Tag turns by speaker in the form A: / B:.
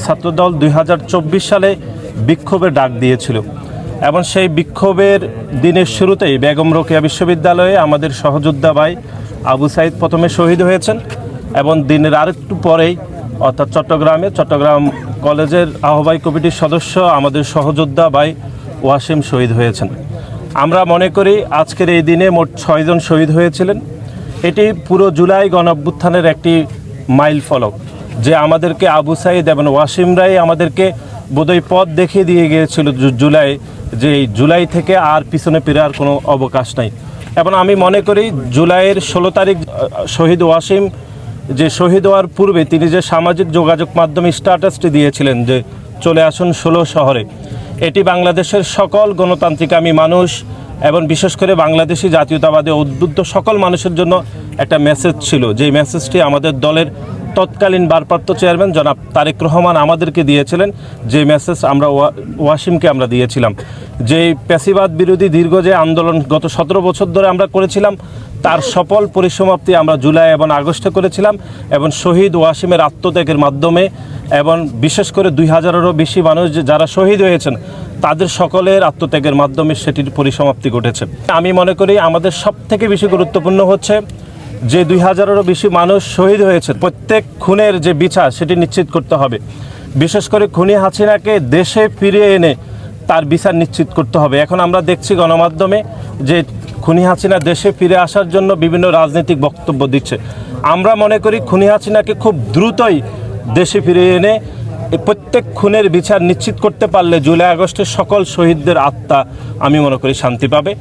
A: ছাত্রদল 2024 সালে বিক্ষোভের ডাক দিয়েছিল এবং সেই বিক্ষোভের দিনের শুরুতেই বেগম রোকেয়া বিশ্ববিদ্যালয়ে আমাদের সহযোদ্ধা ভাই আবু সাইদ প্রথমে শহীদ হয়েছেন এবং দিনের আরেকটু পরেই অর্থাৎ চট্টগ্রাম কলেজের আহ্বায়ক কমিটির সদস্য আমাদের সহযোদ্ধা ভাই ওয়াসিম শহীদ হয়েছেন। আমরা মনে করি আজকের এই দিনে মোট 6 জন শহীদ হয়েছিলেন। এটি পুরো জুলাই গণঅভ্যুত্থানের একটি মাইল ফলক, যে আমাদেরকে আবু সাইদ এবং ওয়াসিমরাই আমাদেরকে বোধহয় পথ দেখিয়ে দিয়ে গিয়েছিল জুলাই, যে এই জুলাই থেকে আর পিছনে ফেরার কোনো অবকাশ নাই। এবং আমি মনে করি জুলাইয়ের 16 তারিখ শহীদ ওয়াসিম যে শহীদ হওয়ার পূর্বে তিনি যে সামাজিক যোগাযোগ মাধ্যমে স্ট্যাটাসটি দিয়েছিলেন যে চলে আসুন 16 শহরে, এটি বাংলাদেশের সকল গণতান্ত্রিকামী মানুষ এবং বিশেষ করে বাংলাদেশি জাতীয়তাবাদী উদ্বুদ্ধ সকল মানুষের জন্য একটা মেসেজ ছিল, যেই মেসেজটি আমাদের দলের তৎকালীন ভারপ্রাপ্ত চেয়ারম্যান জনাব তারেক রহমান আমাদেরকে দিয়েছিলেন, যে মেসেজ আমরা ওয়াসিমকে আমরা দিয়েছিলাম। যে প্যাসিবাদ বিরোধী দীর্ঘ যে আন্দোলন গত 17 বছর ধরে আমরা করেছিলাম, তার সফল পরিসমাপ্তি আমরা জুলাই এবং আগস্টে করেছিলাম এবং শহীদ ওয়াসিমের আত্মত্যাগের মাধ্যমে এবং বিশেষ করে 2000-এরও বেশি মানুষ যারা শহীদ হয়েছেন তাদের সকলের আত্মত্যাগের মাধ্যমে সেটির পরিসমাপ্তি ঘটেছে। আমি মনে করি আমাদের সবথেকে বেশি গুরুত্বপূর্ণ হচ্ছে যে 2000-এরও বেশি মানুষ শহীদ হয়েছে, প্রত্যেক খুনের যে বিচার সেটি নিশ্চিত করতে হবে। বিশেষ করে খুনি হাসিনাকে দেশে ফিরিয়ে এনে তার বিচার নিশ্চিত করতে হবে। এখন আমরা দেখছি গণমাধ্যমে যে খুনি হাসিনা দেশে ফিরে আসার জন্য বিভিন্ন রাজনৈতিক বক্তব্য দিচ্ছে। আমরা মনে করি খুনি হাসিনাকে খুব দ্রুতই দেশে ফিরিয়ে এনে প্রত্যেক খুনের বিচার নিশ্চিত করতে পারলে জুলাই আগস্টের সকল শহীদদের আত্মা আমি মনে করি শান্তি পাবে।